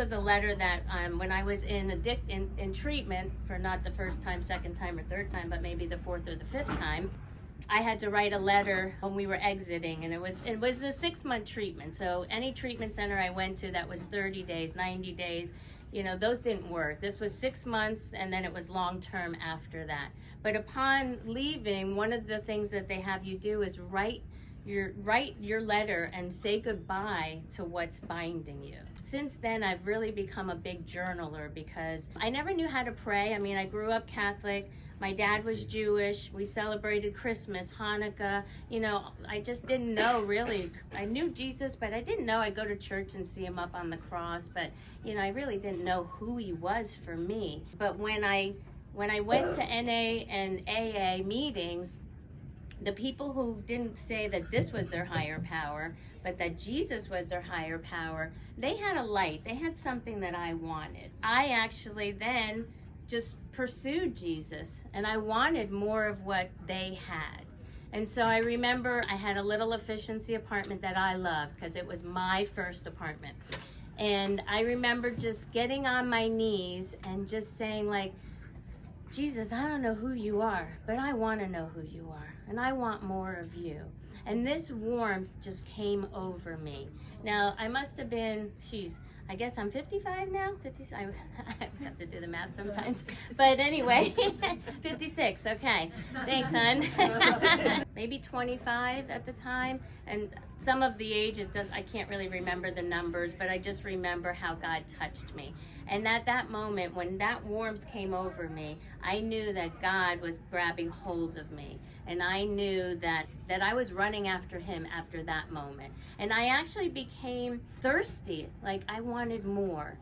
Was a letter that when I was in treatment for not the first time, second time, or third time, but maybe the fourth or the fifth time, I had to write a letter when we were exiting, and it was a 6-month treatment. So any treatment center I went to that was 30 days, 90 days, those didn't work. This was 6 months, and then it was long term after that. But upon leaving, one of the things that they have you do is write your letter and say goodbye to what's binding you. Since then, I've really become a big journaler because I never knew how to pray. I mean, I grew up Catholic. My dad was Jewish. We celebrated Christmas, Hanukkah. I just didn't know really. I knew Jesus, but I didn't know I'd go to church and see him up on the cross. But, I really didn't know who he was for me. But when I went to NA and AA meetings, the people who didn't say that this was their higher power, but that Jesus was their higher power, they had a light. They had something that I wanted. I actually then just pursued Jesus, and I wanted more of what they had. And so I remember I had a little efficiency apartment that I loved because it was my first apartment. And I remember just getting on my knees and just saying, like, Jesus, I don't know who you are, but I want to know who you are, and I want more of you. And this warmth just came over me. Now, I must have been, I guess I'm 55 now? 50, I have to do the math sometimes. But anyway, 56, okay. Thanks, hon. Maybe 25 at the time. And some of the age, I can't really remember the numbers, but I just remember how God touched me. And at that moment, when that warmth came over me, I knew that God was grabbing hold of me. And I knew that I was running after him after that moment. And I actually became thirsty, like I wanted more.